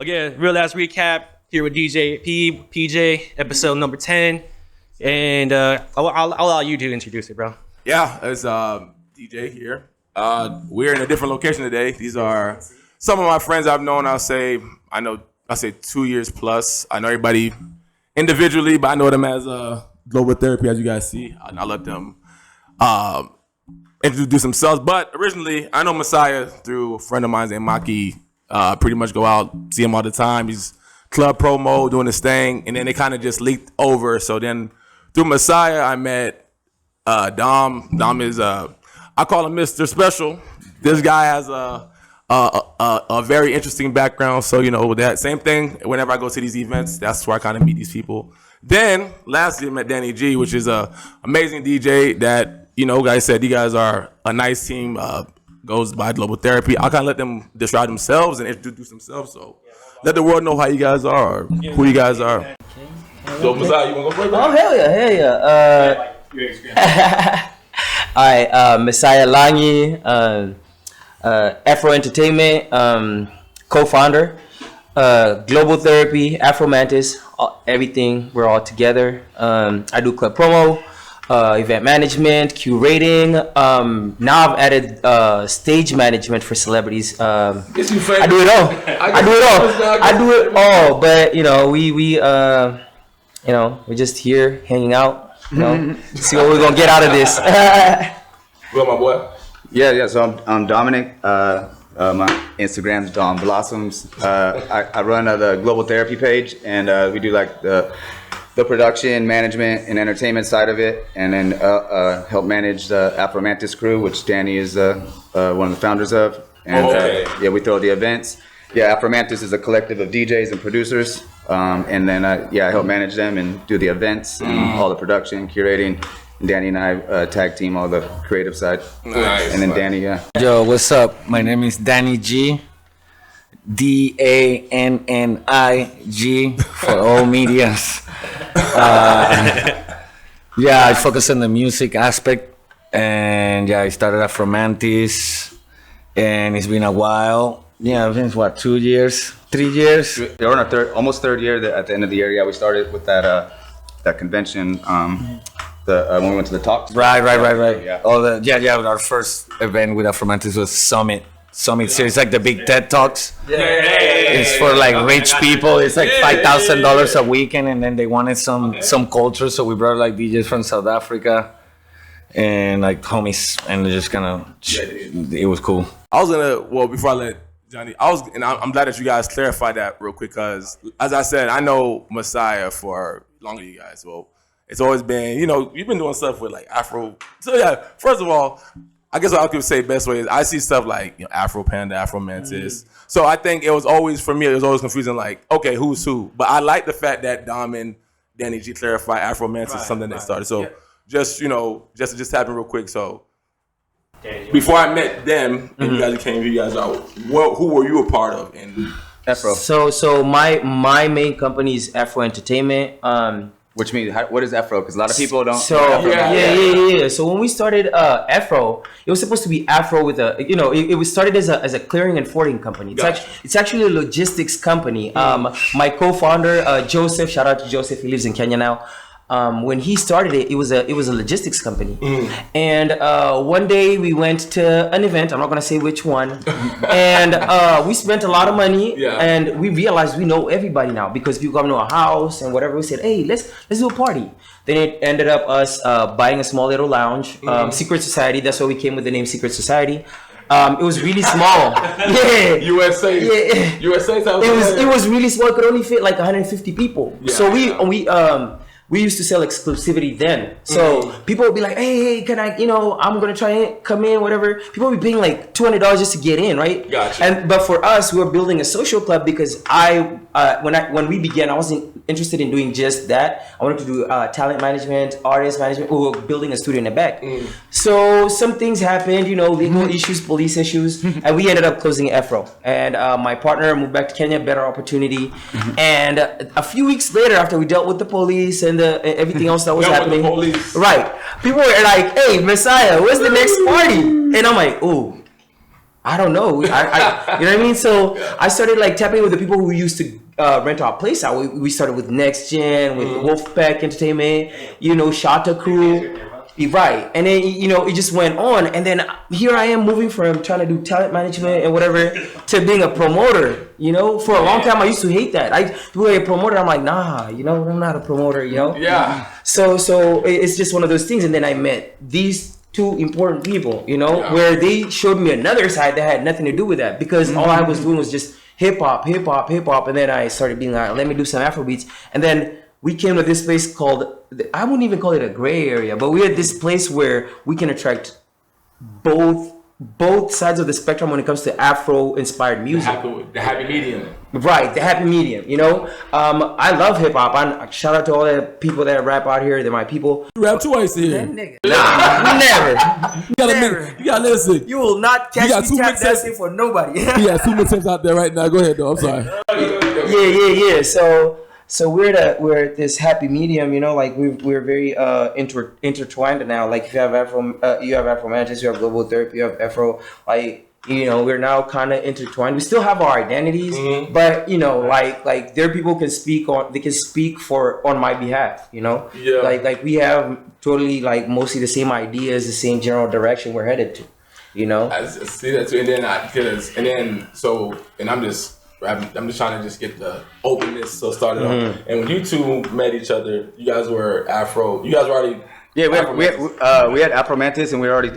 Again, real last recap here with DJ PJ, episode number 10. And I'll allow you to introduce it, bro. Yeah, it's DJ here. We're in a different location today. These are some of my friends I've known. I'll say 2 years plus. I know everybody individually, but I know them as Global Therapy, as you guys see. And I'll let them introduce themselves. But originally, I know Messiah through a friend of mine named Maki. Pretty much go out, see him all the time. He's club promo, doing his thing. And then they kind of just leaked over. So then through Messiah, I met Dom. Dom is, I call him Mr. Special. This guy has a very interesting background. So, with that same thing, whenever I go to these events, that's where I kind of meet these people. Then, lastly, I met Danny G, which is a amazing DJ that, guys said, you guys are a nice team, goes by Global Therapy. I'll kind of let them describe themselves and introduce themselves. So, let the world know how you guys are, or who you guys are. So, Messiah, you want to go first? Oh, hell yeah. All right, Messiah Lanyi, Afro Entertainment, co-founder, Global Therapy, Afro Mantis, everything. We're all together. I do club promo, event management, curating. Now I've added stage management for celebrities. I do it all. I do it all. But we're just here hanging out. See what we're gonna get out of this. Well, my boy. Yeah. So I'm Dominic. My Instagram's Dom Blossoms. I run the Global Therapy page, and we do like the production, management, and entertainment side of it, and then help manage the Afro Mantis crew, which Danny is one of the founders of. And we throw the events. Yeah, Afro Mantis is a collective of DJs and producers, and then I help manage them and do the events and all the production, curating. Danny and I tag team all the creative side. Nice. And then Danny, Yo, what's up? My name is Danny G. DANNIG for all medias. I focus on the music aspect. And I started off from Mantis. And it's been a while. Since 2 years? 3 years? We're on our almost third year at the end of the year. Yeah, we started with that convention. When we went to the talks. Right. Yeah. Our first event with Afro Mantis was Summit series, like the big TED Talks. It's for like rich people. It's like $5,000 a weekend, and then they wanted some culture, so we brought like DJs from South Africa and like homies, and just kind of it was cool. Before I let Johnny, I'm glad that you guys clarified that real quick, because as I said, I know Messiah for longer than you guys. Well, it's always been, you've been doing stuff with like Afro. So yeah, first of all, I guess what I could say best way is I see stuff like Afro Panda, Afro Mantis. So I think it was always confusing, like, okay, who's who? But I like the fact that Dom and Danny G clarified Afro Mantis is something they started. So just happened real quick. So before I met them and you guys came, you guys out. Who were you a part of? And Afro. So my main company is Afro Entertainment. Which means, what is Afro? Because a lot of people don't. So yeah. So when we started Afro, it was supposed to be Afro with it was started as a clearing and forwarding company. It's actually a logistics company. My co-founder Joseph, shout out to Joseph, he lives in Kenya now. When he started it was a logistics company. And one day we went to an event, I'm not gonna say which one, and we spent a lot of money, and we realized we know everybody now because people come to our house and whatever. We said, hey, let's do a party. Then it ended up us buying a small little lounge, Secret Society. That's why we came with the name Secret Society. It was really small. USA. It was really small. It could only fit like 150 people. So we used to sell exclusivity then. So people would be like, hey, can I, I'm going to try and come in, whatever. People would be paying like $200 just to get in, right? Gotcha. But for us, we were building a social club because when we began, I wasn't interested in doing just that. I wanted to do talent management, artist management. We were building a studio in the back. So some things happened, legal issues, police issues, and we ended up closing Afro. And my partner moved back to Kenya, better opportunity. And a few weeks later, after we dealt with the police and everything else that was happening, right? People were like, "Hey, Messiah, what's the next party?" And I'm like, "Oh, I don't know. You know what I mean? So I started like tapping with the people who used to rent our place out. We started with Next Gen, with Wolfpack Entertainment, you know, Shata Crew. Right. And then, you know, it just went on. And then here I am moving from trying to do talent management and whatever to being a promoter. You know, for a long time, I used to hate that. I do a promoter. I'm like, nah, you know, I'm not a promoter, you know? Yeah. So it's just one of those things. And then I met these two important people, you know, where they showed me another side that had nothing to do with that, because all I was doing was just hip hop. And then I started being like, let me do some Afro beats. And then we came to this place called, I wouldn't even call it a gray area, but we had this place where we can attract both sides of the spectrum when it comes to Afro inspired music. The happy medium. Right, the happy medium, you know. I love hip hop. I shout out to all the people that rap out here. They're my people. You rap twice here. Never. You gotta listen. You will not catch got me two tap mixtapes. dancing for nobody. He has 2 mixtapes out there right now. Go ahead, though. I'm sorry. Yeah. So we're this happy medium, you know. Like we're very intertwined now. Like if you have Afro Mantis, you have Global Therapy, you have Afro. Like, you know, we're now kind of intertwined. We still have our identities, but you know, like their people can speak on my behalf. You know, like we have totally like mostly the same ideas, the same general direction we're headed to. You know, I see that too, I'm just trying to just get the openness started on. And when you two met each other, you guys were Afro. You guys were already we had Afro Mantis, and we were already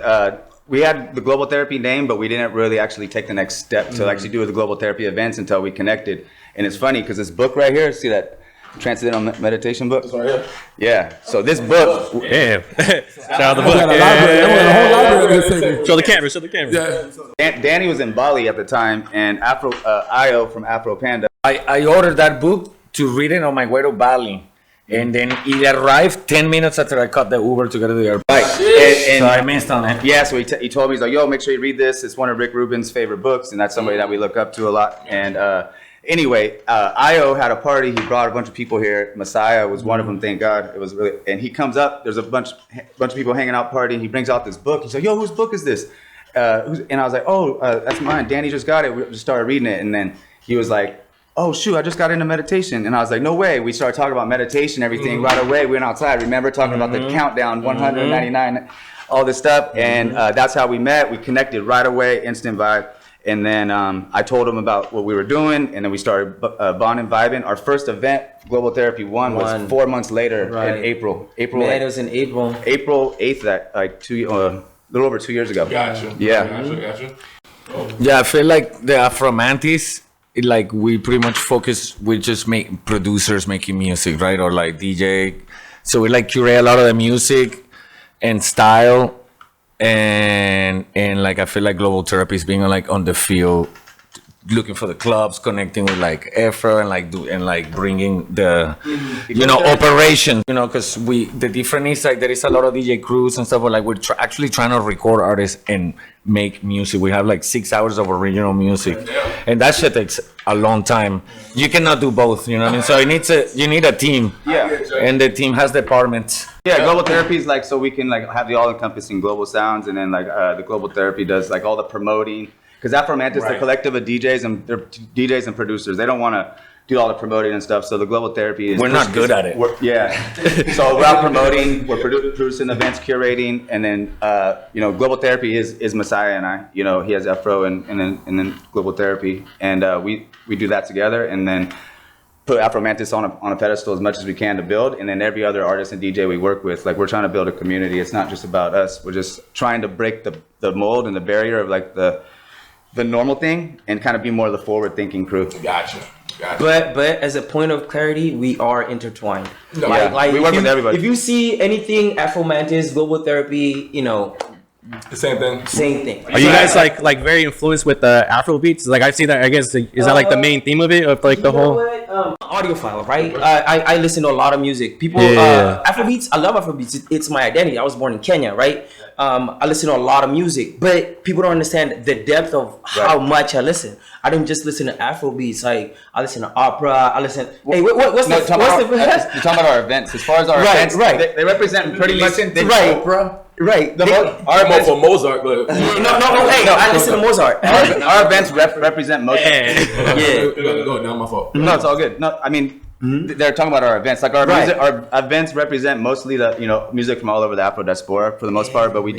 we had the Global Therapy name, but we didn't really actually take the next step to actually do the Global Therapy events until we connected. And it's funny because this book right here, see that Transcendental Meditation book? This one right here. Yeah. So this book, Damn. Shout out the I got book. a library. I got a whole library of this thing. Show the camera. Danny was in Bali at the time, and Io from Afro Panda. I ordered that book to read it on my way to Bali. And then it arrived 10 minutes after I caught the Uber to go to the airport. Right. So I missed on it. Yeah, so he told me, he's like, yo, make sure you read this. It's one of Rick Rubin's favorite books, and that's somebody that we look up to a lot. And anyway, Io had a party. He brought a bunch of people here. Messiah was one of them, thank God. It was really, and he comes up, there's a bunch of people hanging out partying. He brings out this book. He's like, yo, whose book is this? And I was like, oh, that's mine. Danny just got it. We just started reading it. And then he was like, oh, shoot, I just got into meditation. And I was like, no way. We started talking about meditation, everything right away. We went outside. Remember talking about the countdown, 199, all this stuff. And that's how we met. We connected right away, instant vibe. And then I told him about what we were doing. And then we started bonding, vibing. Our first event, Global Therapy 1, was 4 months later in April. Man, it was in April. April 8th, that like a little over 2 years ago. Gotcha. Yeah. Gotcha. Yeah, I feel like the Afro Mantis, like we pretty much focus, we just make producers making music, right? Or like DJ. So we like curate a lot of the music and style. And like I feel like Global Therapy is being like on the field, looking for the clubs, connecting with like Afro and like bringing the operation, because the difference is like there is a lot of DJ crews and stuff, but like we're actually trying to record artists and make music. We have like 6 hours of original music, and that shit takes a long time. You cannot do both, you know what I mean? So you need a team, and the team has departments. Yeah, Global Therapy is like so we can like have the all-encompassing global sounds, and then like the Global Therapy does like all the promoting. Because Afro Mantis, the collective of DJs and they're DJs and producers, they don't want to do all the promoting and stuff. So the Global Therapy is we're not good at it. So we're out promoting, we're producing events, curating, and then Global Therapy is Messiah and I. You know, he has Afro and then Global Therapy, and we do that together, and then put Afro Mantis on a pedestal as much as we can to build, and then every other artist and DJ we work with, like we're trying to build a community. It's not just about us. We're just trying to break the mold and the barrier of like the normal thing and kind of be more of the forward-thinking crew. Gotcha. But as a point of clarity, we are intertwined. Like we work with everybody. If you see anything Afro Mantis, Global Therapy, The same thing. same thing. Are you guys like very influenced with the Afro beats? Like I see that. I guess is that like the main theme of it, of like the whole? Audiophile, right? I listen to a lot of music. People, Afrobeats. I love Afrobeats. It's my identity. I was born in Kenya, right? I listen to a lot of music, but people don't understand the depth of how much I listen. I don't just listen to Afrobeats. Like I listen to opera. I listen. Hey, what's the? You're talking about our events. As far as our events, they represent pretty much. Opera. Right. I'm more for Mozart, but No. Hey, I listen to Mozart. Our events represent most. Yeah. go down my fault. No, it's all good. No, I mean, they're talking about our events. Like our Right. music, our events represent mostly the music from all over the Afro diaspora for the most part. But we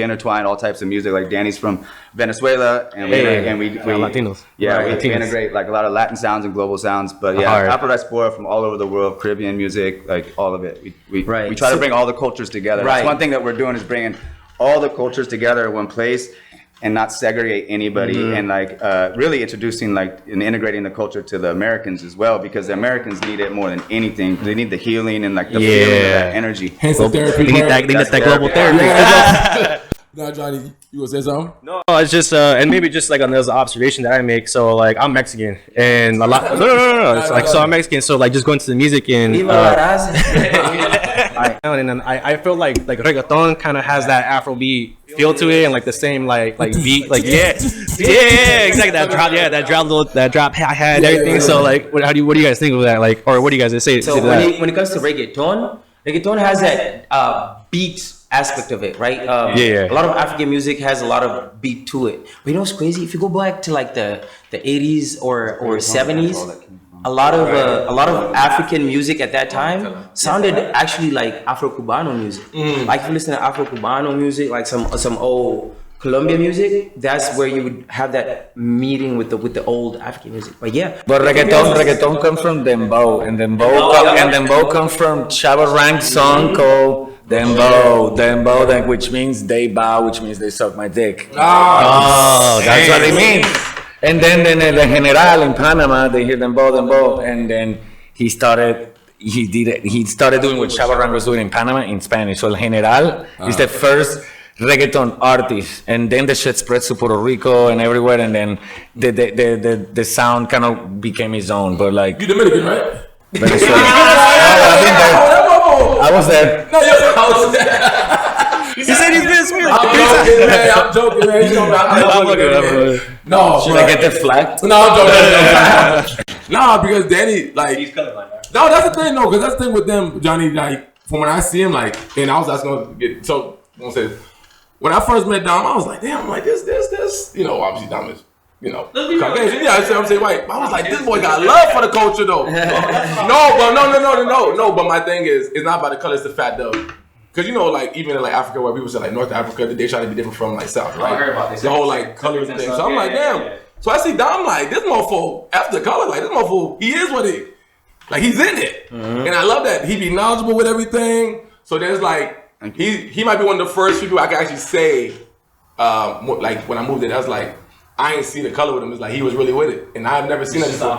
intertwine all types of music. Like Danny's from Venezuela, and we Latinos. Yeah, we Latinos. integrate like a lot of Latin sounds and global sounds. But yeah, Hard. Afro diaspora from all over the world, Caribbean music, like all of it. We Right. try to bring all the cultures together. Right. That's one thing that we're doing is bringing all the cultures together in one place. And not segregate anybody, and like really introducing like and integrating the culture to the Americans as well, because the Americans need it more than anything. They need the healing and like the feeling of that energy. Hence the therapy. They need part. that global therapy. Now, Johnny, you gonna say something? No, it's just and maybe just like another observation that I make. So like I'm Mexican and a lot. No. It's like so I'm Mexican. So like just going to the music and Viva la raza. and then I feel like reggaeton kind of has that Afrobeat feel to it and like the same like beat like yeah exactly that drop hi hat everything. So like what do you guys think of that, like, or what do you guys say So to that? when it comes to reggaeton has that beat aspect of it, right? Yeah. A lot of African music has a lot of beat to it. But you know what's crazy? If you go back to like the 80s or 70s, a lot of African music at that time sounded actually like Afro-Cubano music. Like if you listen to Afro-Cubano music, like some old Colombia music, that's where you would have that meeting with the old African music. But yeah. But reggaeton comes from dembow, and dembow comes from Chava Rank song called Dembow, which means they bow, which means they suck my dick. Oh, That's what it means. And then the General in Panama, they hear dembow, and then he started doing what Chava Rank was doing in Panama in Spanish. So El General is the first reggaeton artist, and then the shit spreads to Puerto Rico and everywhere, and then the sound kind of became his own. But like You Dominican, right? Venezuela. I was there. No, I was there. he said he's been smeared. I'm joking, man. You know, I'm joking. No, Should I get the flag? No, I'm joking. Nah, because Danny, like, he's colorblind. No, that's the thing, no, because that's the thing with them, Johnny. Like, from when I see him, like, and I was gonna get so. I'm gonna say this. When I first met Dom, I was like, damn, I'm like this. You know, obviously Dom is, Caucasian. Yeah, I'm saying white. But I was like, this boy got love for the culture, though. No. But my thing is, it's not about the color, it's the fat though. Cause like even in like Africa, where people say like North Africa, they try to be different from like South, right? I heard about this. The whole like colors and things. So I'm like, damn. So I see Dom like this motherfucker after the color, like this motherfucker, he is what he, like he's in it, and I love that he be knowledgeable with everything. So there's like he might be one of the first people I can actually say, like when I moved in, I was like, I ain't seen the color with him. It's like he was really with it, and I've never seen that before.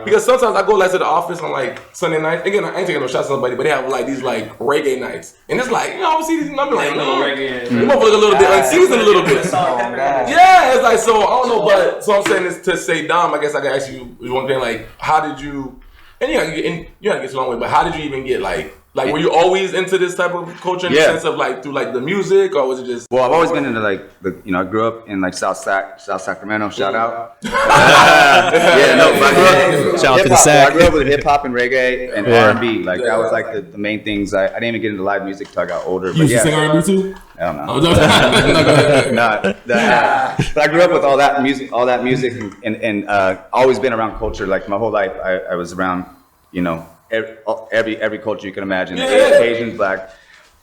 Because sometimes I go like to the office on like Sunday night. Again, I ain't taking no shots at somebody, but they have like these like reggae nights, and it's like I see these numbers like, you motherfucker look a little bit unseasoned a little bit. Yeah, it's like so. I don't know, but so I'm saying this to say, Dom. I guess I can ask you one thing, like, how did you? And you gotta get a long way, but how did you even get like were you always into this type of culture in the sense of like through like the music, or was it just? Well, I've always been into like I grew up in like South Sacramento. Shout out. But I grew up, Shout out to the hip-hop. Sac. I grew up with hip hop and reggae and R&B. Like that was like the main things. I didn't even get into live music till I got older. You used to sing R&B too? I don't know. Oh, no, go ahead. But I grew up with all that music, and always been around culture. Like my whole life, I was around, every culture you can imagine. Asians, Black.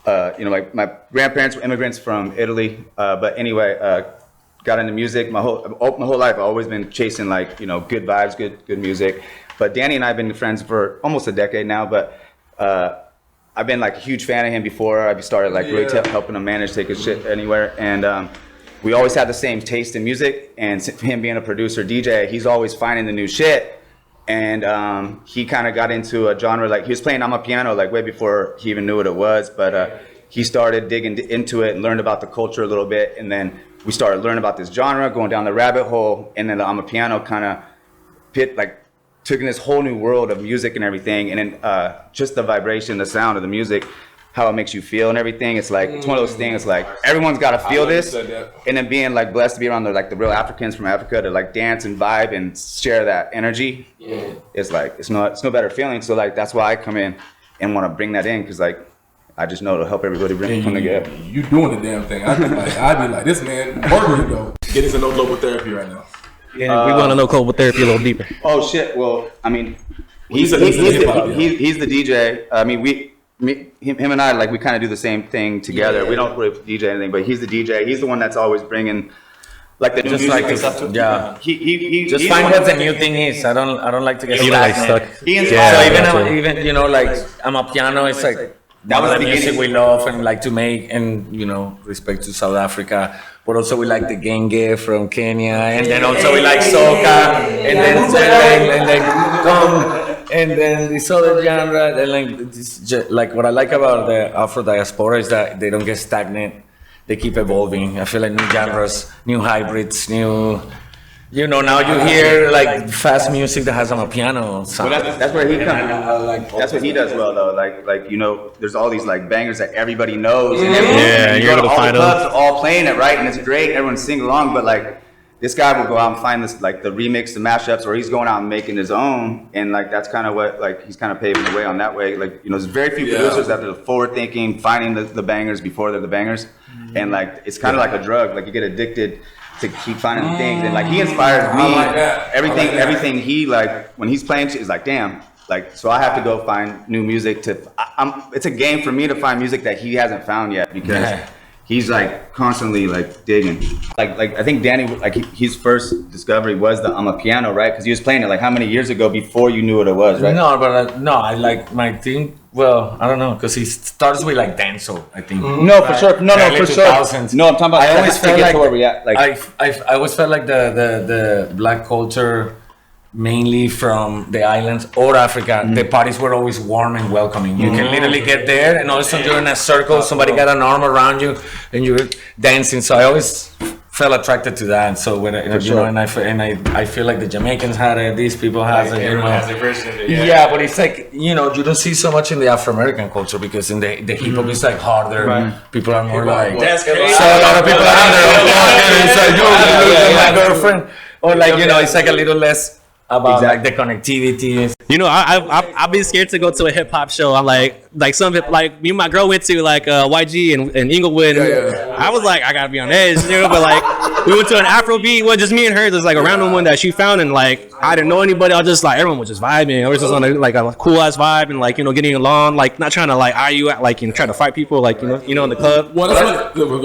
Like my grandparents were immigrants from Italy. But anyway, got into music. My whole life, I've always been chasing like good vibes, good music. But Danny and I have been friends for almost a decade now. But I've been like a huge fan of him before I started like really helping him manage, take his shit anywhere. And we always had the same taste in music. And him being a producer, DJ, he's always finding the new shit. And he kind of got into a genre, like he was playing Amapiano like way before he even knew what it was. But he started digging into it and learned about the culture a little bit. And then we started learning about this genre, going down the rabbit hole. And then the Amapiano kind of took in this whole new world of music and everything. And then just the vibration, the sound of the music, how it makes you feel and everything. It's like, it's one of those things like everyone's got to feel this. And then being like blessed to be around the real Africans from Africa to like dance and vibe and share that energy. It's like, it's no better feeling. So like, that's why I come in and want to bring that in. Cause like, I just know it'll help everybody come together. You doing the damn thing. I'd be like, this man, working though. Get into no global therapy right now. Yeah, we want to know global therapy a little deeper. Oh shit! Well, I mean, he's the DJ. I mean, him and I, like, we kind of do the same thing together. We don't really DJ anything, but he's the DJ. He's the one that's always bringing like the new Just music like and stuff. yeah. He Just he's find one what the that- new thing is. I don't like to get You don't like stagnant. stuck. He So inspired Yeah, even you know, like I'm a piano. It's like that was was the the music beginning. we love and like to make, and you know, respect to South Africa. But also we like the genge from Kenya, and then also we like soca, and then come, and then this other genre. And like what I like about the Afro diaspora is that they don't get stagnant. They keep evolving. I feel like new genres, new hybrids, new. You know, now you hear like fast music that has a piano sound. Well, that's where he comes. That's what he does well, though. Like you know, there's all these like bangers that everybody knows. And Yeah, you you're go to able to all find the them. clubs, all playing it, right? And it's great. Everyone sing along, but like this guy will go out and find this like the remix, the mashups, or he's going out and making his own. And like that's kind of what like he's kind of paving the way on that way. Like you know, there's very few producers that are forward thinking, finding the bangers before they're the bangers, and like it's kind of like a drug. Like you get addicted to keep finding things, and like he inspires me. like that. Everything he like when he's playing shit is like, damn. Like so, I have to go find new music to. It's a game for me to find music that he hasn't found yet because he's like constantly like digging. Like I think Danny, like his first discovery was the I'm a piano, right? Because he was playing it like how many years ago before you knew what it was, right? No, but no, I like my thing. Well, I don't know, because he starts with like dancehall, I think. No, for sure. No, Early for sure. 2000s. No, I'm talking about. I always felt like where we at. Like I always felt like the black culture, mainly from the islands or Africa, the parties were always warm and welcoming. You can literally get there, and all of a sudden you're in a circle. Somebody got an arm around you, and you're dancing. So I always felt attracted to that. And so when I feel like the Jamaicans had it, these people have it. You know. Yeah, but it's like, you know, you don't see so much in the Afro-American culture because in the hip hop is like harder. People are more like. That's crazy. So a lot of people are in their own pocket. It's like, yo, you're losing my girlfriend. Or like, you know, it's like a little less about like the connectivity. You know, I've been scared to go to a hip hop show. I'm like some like me and my girl went to like YG and Inglewood. And I was like, I gotta be on edge, you know. But like we went to an Afrobeat, well, just me and her. There's like a random one that she found, and like I didn't know anybody. I was just like everyone was just vibing. I was just on a cool ass vibe and like, you know, getting along, like not trying to like argue like and try to fight people, like you know in the club. Well,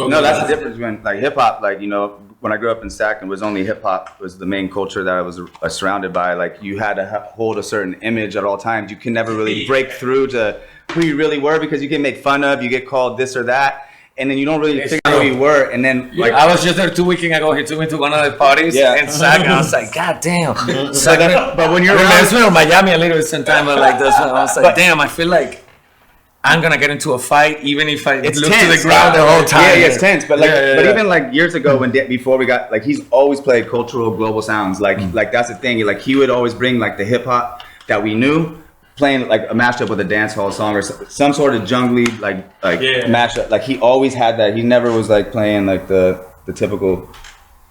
no, that's the difference when like hip hop, like you know. When I grew up in Sac, it was only hip hop was the main culture that I was surrounded by. Like you had to hold a certain image at all times. You can never really break through to who you really were because you get made fun of, you get called this or that, and then you don't really figure out who you were. And then like I was just there 2 weeks ago. He took me to one of the parties in Sac, and I was like, God damn. but when you're reminds me of Miami a little bit sometimes, but like this one, I was like, damn, I feel like I'm gonna get into a fight even if I look tense. to the ground the whole time. Yeah, it's tense. But like, but even like years ago before we got like, he's always played cultural global sounds. Like that's the thing. Like he would always bring like the hip hop that we knew, playing like a mashup with a dance hall song or some sort of jungly like mashup. Like he always had that. He never was like playing like the typical.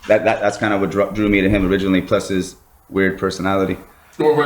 That's kind of what drew me to him originally. Plus his weird personality. Listen,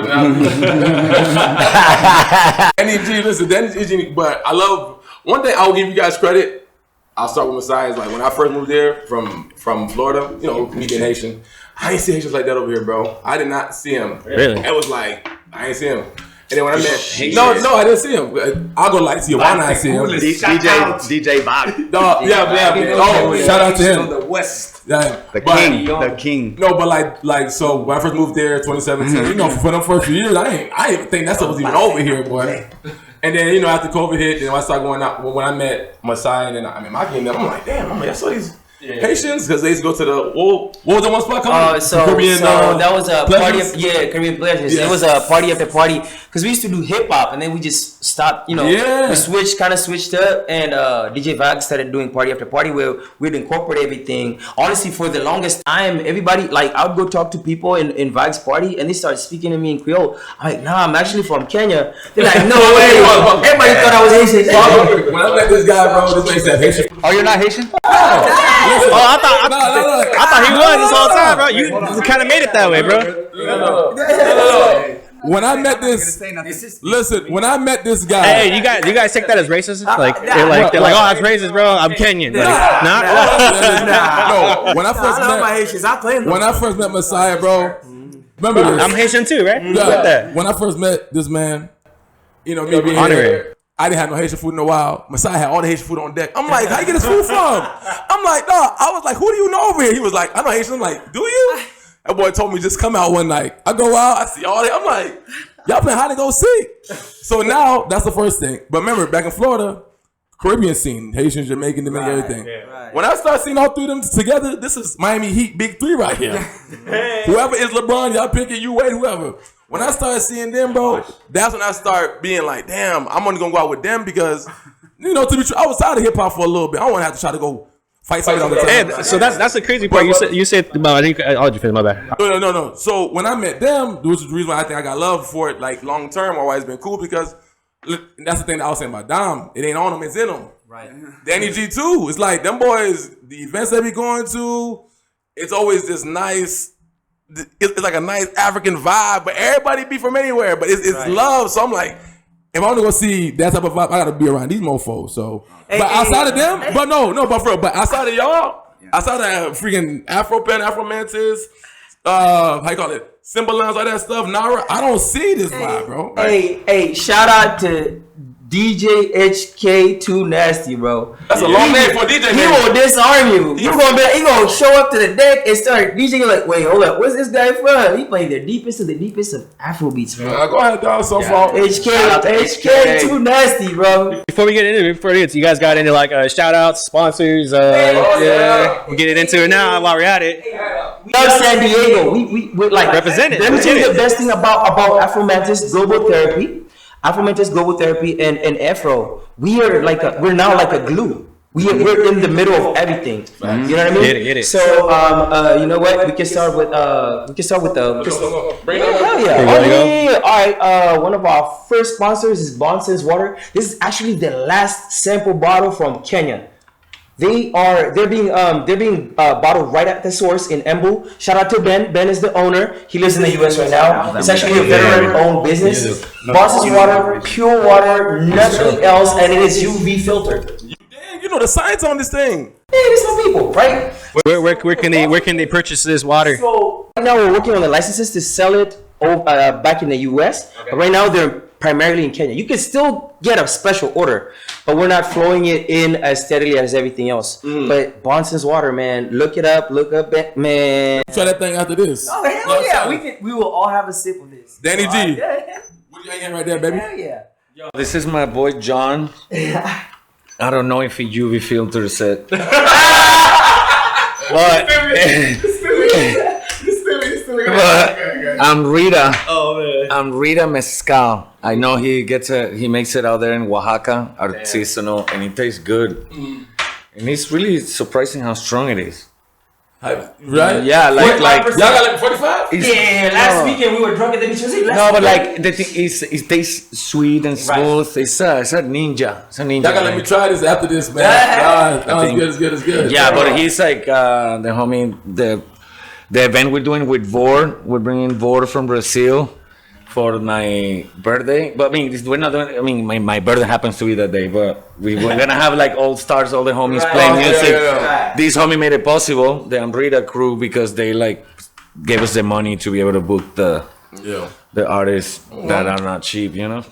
Danny's is but I love one thing. I'll give you guys credit. I'll start with Messiah. Is like when I first moved there from Florida, you know, me being Haitian, I ain't see Haitians like that over here, bro. I did not see him. Really? It was like I ain't see him. And then when I met, no, I didn't see him. I'll go like see him. Why not see him? DJ Bobby. No, yeah. Oh, shout out to him. From the West. Yeah, the king. No, but like so when I first moved there, 2017. You know, for the first few years, I didn't think that stuff was even over here, boy. And then you know after COVID hit, then I started going out. When I met Messiah and then I met Maki and them, I'm like, damn, I saw these Haitians because they used to go to the what was the one spot called? So that was a party of Caribbean Pleasures. Yes. It was a party after party because we used to do hip hop and then we just stopped. You know, we switched up, and DJ Vag started doing party after party where we'd incorporate everything. Honestly, for the longest time, everybody like I would go talk to people in Vag's party and they started speaking to me in Creole. I'm like, nah, I'm actually from Kenya. They're like, no way. Everybody thought I was Haitian. When I met this guy, bro, this man said Haitian. Oh, you're not Haitian? I thought he was this whole time, bro. You kind of made it that way, bro. when I met this, listen, when I met this guy, Hey, you guys take that as racist? Like they're like, oh, that's racist, bro. I'm Kenyan. Like, not. no, when I first when I first met Messiah, bro, remember this? I'm Haitian too, right? Yeah, when I first met this man, you know, me being here, I didn't have no Haitian food in a while. Messiah had all the Haitian food on deck. I'm like, how you get his food from? I'm like, nah. I was like, who do you know over here? He was like, I know Haitian. I'm like, do you? That boy told me just come out one night. I go out, I see all that. I'm like, y'all playing hide and go seek. So now that's the first thing. But remember, back in Florida, Caribbean scene, Haitian, Jamaican, Dominican, everything. Right. When I start seeing all three of them together, this is Miami Heat Big Three right here. Whoever is LeBron, y'all pick it, you wait, whoever. When I start seeing them, bro, that's when I start being like, damn, I'm only gonna go out with them because, you know, to be true, I was tired of hip hop for a little bit. I don't want to have to try to go fight somebody all the time. And so that's the crazy part. You said about, I think I'll just finish, my bad. No. So when I met them, which is the reason why I think I got love for it, like long term, or why it's been cool, because that's the thing that I was saying about Dom. It ain't on them, it's in them. Right. Danny G too. It's like them boys, the events they be going to, it's always this nice. It's like a nice African vibe, but everybody be from anywhere. But it's right. Love. So I'm like, if I want to go see that type of vibe, I gotta be around these mofos. So, but outside of them, but but for real, but outside of y'all, outside of freaking Afro Pen, Afro Mantis, how you call it, Timberlands, all that stuff, Nara, I don't see this vibe, bro. Hey, shout out to DJ HK Too Nasty, bro. That's a long name for DJ. He will disarm you. He gonna show up to the deck and start DJing like, wait, hold up, where's this guy from? He played the deepest of Afro beats, bro. Go ahead, dog. So far, HK Too Nasty, bro. Before we get into it, you guys got into like shout outs, sponsors. We're getting into it now while we're at it. We love San Diego. We like represent it. Let me tell you the best thing about Afro Mantis Global Therapy. Afro Mantis Global Therapy and Afro, we're now like a glue. We're in the middle of everything. You know what I mean? Get it. So you know what? We can start with hell yeah. All right. One of our first sponsors is Bonson's Water. This is actually the last sample bottle from Kenya. They're being bottled right at the source in Embu. Shout out to Ben. Ben is the owner. He lives in the US right now. It's actually a veteran-owned business. Boston's water, pure water, nothing else, and it is UV filtered. You know the science on this thing. Yeah, there's some people, right? Where can they purchase this water? So right now we're working on the licenses to sell it back in the US. Okay. But right now they're primarily in Kenya. You can still get a special order, but we're not flowing it in as steadily as everything else. But Bonson's Water, man, look up it, man. Try that thing after this. Oh hell yeah, we will all have a sip of this. Danny G, what you got right there, baby? Hell yeah. Yo, this is my boy John. I don't know if he UV filters it. But I'm Rita. Oh man. I'm Rita Mezcal. I know he makes it out there in Oaxaca, artisanal, and it tastes good. And it's really surprising how strong it is. Right? Yeah, like y'all got like 45? Yeah, last weekend we were drunk at the beach. No, but like the thing is, it tastes sweet and smooth. Right. It's a ninja. It's a ninja. Y'all gotta let me try this after this, man. It's good. Yeah, but he's like the homie. The event we're doing with Vor, we're bringing Vor from Brazil for my birthday. But I mean, we're not doing. I mean, my birthday happens to be that day. But we're gonna have like all stars, all the homies playing music. Yeah. This homie made it possible, the Amrita crew, because they like gave us the money to be able to book the artists that are not cheap, you know.